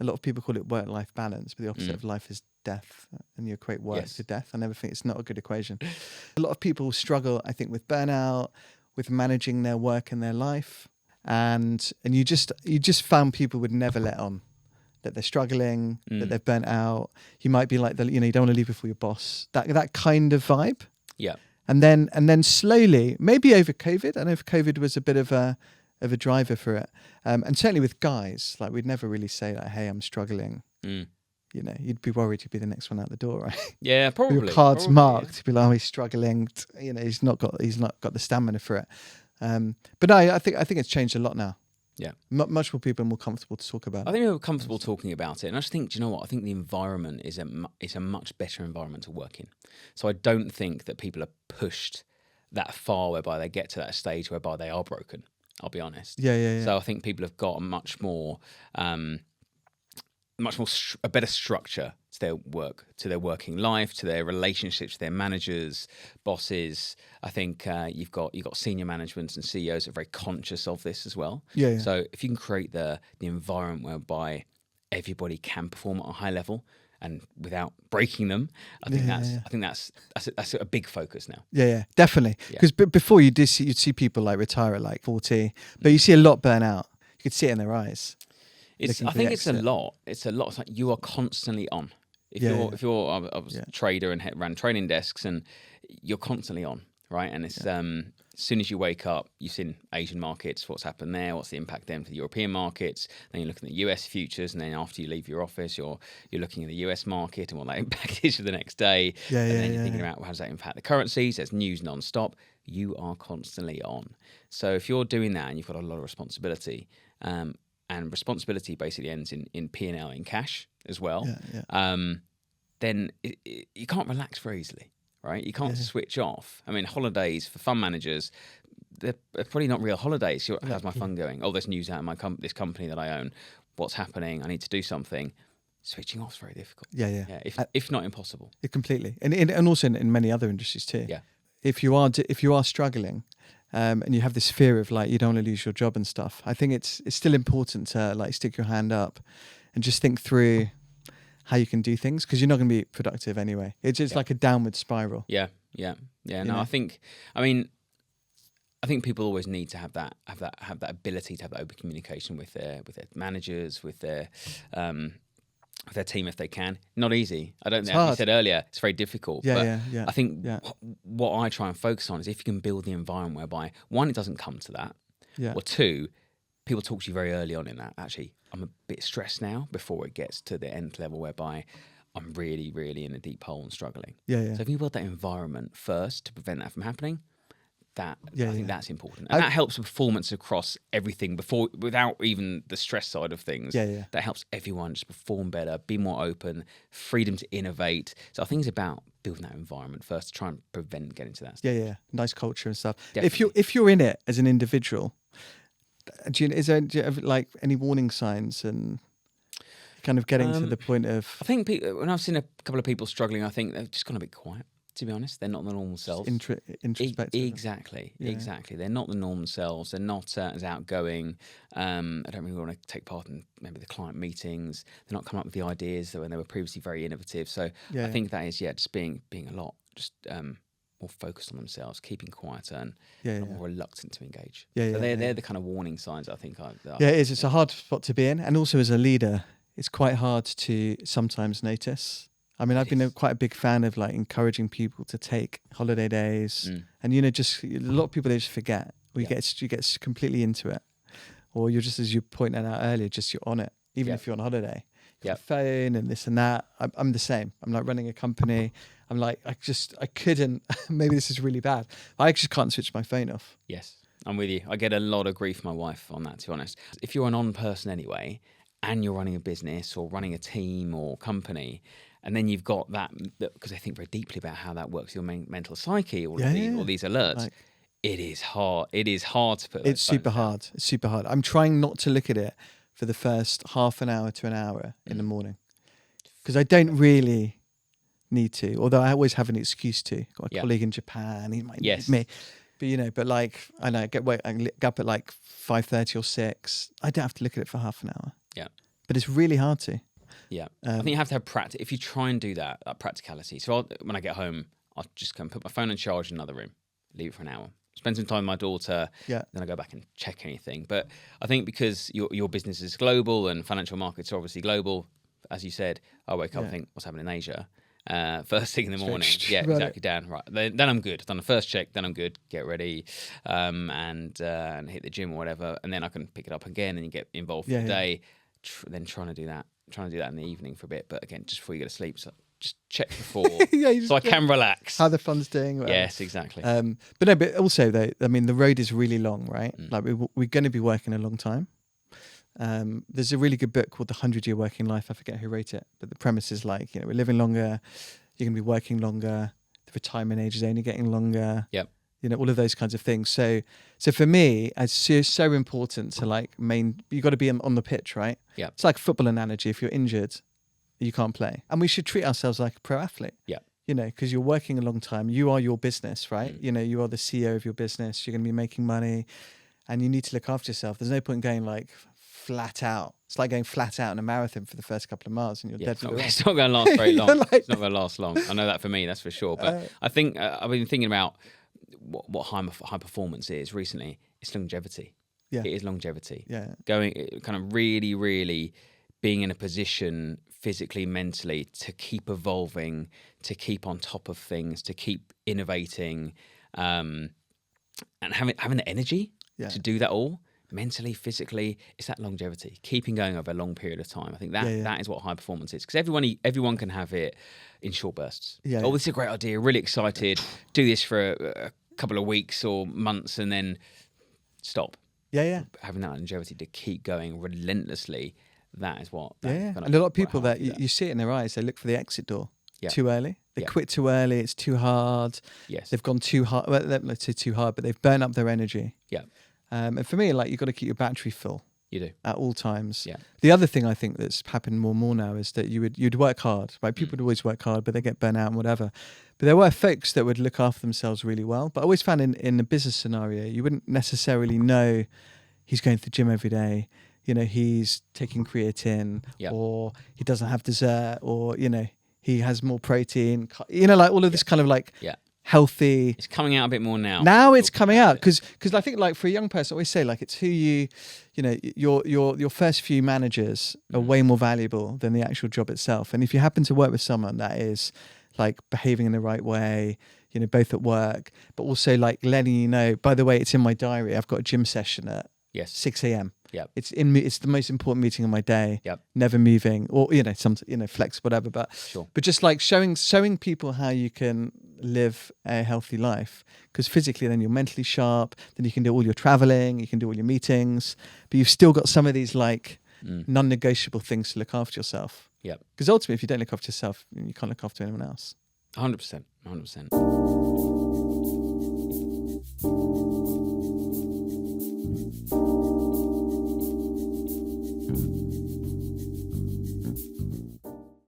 A lot of people call it work-life balance, but the opposite of life is death, and you equate work to death. I never think it's not a good equation. A lot of people struggle, I think, with burnout, with managing their work and their life, and you just found people would never let on that they're struggling, that they're burnt out. You might be like, you don't want to leave before your boss. That kind of vibe. Yeah. And then slowly, maybe over COVID. I know if COVID was a bit of a driver for it, and certainly with guys, like we'd never really say like, "Hey, I'm struggling." You'd be worried you'd be the next one out the door, right? Yeah, probably. Your cards marked. You'd be like, "Oh, he's struggling." He's not got the stamina for it. But no, I think it's changed a lot now. Yeah, much more people are more comfortable to talk about it. I think we're comfortable talking about it, and I just think, do you know what? I think the environment is a much better environment to work in. So I don't think that people are pushed that far whereby they get to that stage whereby they are broken. I'll be honest. Yeah. So I think people have got a much more a better structure to their work, to their working life, to their relationships, to their managers, bosses. I think you've got senior management and CEOs that are very conscious of this as well. Yeah. So if you can create the environment whereby everybody can perform at a high level and without breaking them, I think that's a big focus now. Yeah, definitely. Because before you'd see people like retire at like 40, but you see a lot burn out. You could see it in their eyes. I think it's a lot. It's a lot. It's like you are constantly on. I was a trader and ran trading desks, and you're constantly on, right? And it's as soon as you wake up, you've seen Asian markets, what's happened there, what's the impact then for the European markets. Then you're looking at the US futures, and then after you leave your office, you're looking at the US market and what that impact is for the next day. And then you're thinking about how does that impact the currencies. There's news non-stop. You are constantly on. So if you're doing that and you've got a lot of responsibility, and responsibility basically ends in P&L, in cash as well, then you can't relax very easily, right? You can't switch off. I mean, holidays for fund managers, they're probably not real holidays. How's my fund going? Oh, there's news out of this company that I own. What's happening? I need to do something. Switching off is very difficult. Yeah. If not impossible. Completely. And also in many other industries too. Yeah. If you are struggling, and you have this fear of like you don't want to lose your job and stuff, I think it's still important to like stick your hand up and just think through how you can do things, because you're not going to be productive anyway. It's just like a downward spiral. Yeah. No, I think people always need to have that ability to have that open communication with their managers, with their team if they can. Not easy. I don't think, as you said earlier, it's very difficult. Yeah. I think what I try and focus on is if you can build the environment whereby, one, it doesn't come to that, or two, people talk to you very early on in that. Actually, I'm a bit stressed now, before it gets to the end level whereby I'm really, really in a deep hole and struggling. Yeah. So if you build that environment first to prevent that from happening, I think that's important, and that helps performance across everything without even the stress side of things. That helps everyone just perform better, be more open, freedom to innovate. So I think it's about building that environment first to try and prevent getting to that stage. Yeah, nice culture and stuff. Definitely. If you're in it as an individual, do you have like any warning signs and kind of getting to the point of? I think when I've seen a couple of people struggling, I think they've just gone a bit quiet. To be honest, they're not the normal selves. Introspective. Exactly. They're not the normal selves. They're not as outgoing. I don't really want to take part in maybe the client meetings. They're not coming up with the ideas that when they were previously very innovative. So I think that is just being a lot just more focused on themselves, keeping quieter and more reluctant to engage. They're the kind of warning signs I think. It is. It's a hard spot to be in, and also as a leader, it's quite hard to sometimes notice. I mean, I've been quite a big fan of like encouraging people to take holiday days, and just a lot of people, they just forget, or you get completely into it, or you're just, as you pointed out earlier, just you're on it, even if you're on holiday. The phone and this and that. I'm the same. I'm like running a company. I'm like, I couldn't. Maybe this is really bad. I just can't switch my phone off. Yes, I'm with you. I get a lot of grief from my wife on that, to be honest. If you're an on person anyway, and you're running a business or running a team or company, and then you've got that, because I think very deeply about how that works, your mental psyche, all these alerts. Like, it is hard. It is hard to put. It's super hard. It's super hard. I'm trying not to look at it for the first half an hour to an hour in the morning, because I don't really need to. Although I always have an excuse to. Got a colleague in Japan. He might need me. But like I know, I get up at like 5:30 or 6. I don't have to look at it for half an hour. Yeah. but it's really hard to. Yeah. I think you have to have practice. If you try and do that practicality. So when I get home, I'll just go and put my phone on charge in another room, leave it for an hour, spend some time with my daughter, then I go back and check anything. But I think because your business is global and financial markets are obviously global, as you said, I wake up and think, what's happening in Asia? First thing in the morning. Yeah, exactly, Dan. Right. Then I'm good. I've done the first check, then I'm good. Get ready and hit the gym or whatever. And then I can pick it up again and you get involved for the day. Then trying to do that in the evening for a bit. But again, just before you go to sleep, so just check before so I can relax. How the fun's doing. Whatever. Yes, exactly. But also though, I mean, the road is really long, right? Like we're going to be working a long time. There's a really good book called The 100-Year Working Life. I forget who wrote it, but the premise is like, we're living longer, you're going to be working longer, the retirement age is only getting longer. Yep. All of those kinds of things. So for me, it's so important to you got to be on the pitch, right? Yeah. It's like a football analogy. If you're injured, you can't play. And we should treat ourselves like a pro athlete. Yeah. Because you're working a long time. You are your business, right? You are the CEO of your business. You're going to be making money and you need to look after yourself. There's no point going flat out. It's like going flat out in a marathon for the first couple of miles and you're dead. It's not going to last very long. It's not going to last long. I know that for me, that's for sure. But I think I've been thinking about what high performance is recently. It's longevity. Yeah. It is longevity. Yeah. Going kind of really, really being in a position physically, mentally to keep evolving, to keep on top of things, to keep innovating, and having the energy to do that all. Mentally, physically, it's that longevity, keeping going over a long period of time. I think that is what high performance is, because everyone can have it in short bursts. Yeah. Oh, this is a great idea, really excited, do this for a couple of weeks or months and then stop. Yeah. Having that longevity to keep going relentlessly, that is what. And a lot of people that you see it in their eyes, they look for the exit door too early. They quit too early, it's too hard. Yes. They've gone too hard, well, let's say too hard, but they've burnt up their energy. Yeah. And for me, you've got to keep your battery full. You do. At all times. Yeah. The other thing I think that's happened more and more now is that you'd work hard, right? People would always work hard, but they get burnt out and whatever. But there were folks that would look after themselves really well. But I always found in a business scenario, you wouldn't necessarily know he's going to the gym every day. He's taking creatine or he doesn't have dessert or, he has more protein, all of this kind of healthy. It's coming out a bit more now. Now it's coming out because I think for a young person, I always say it's who your first few managers are way more valuable than the actual job itself. And if you happen to work with someone that is behaving in the right way, both at work, but also letting you know, by the way, it's in my diary. I've got a gym session at 6 a.m. Yep. It's the most important meeting of my day. Yep. Never moving or flex whatever. But sure. But just showing people how you can live a healthy life, because physically then you're mentally sharp. Then you can do all your traveling, you can do all your meetings, but you've still got some of these non-negotiable things to look after yourself. Yeah. Because ultimately, if you don't look after yourself, you can't look after anyone else. 100%.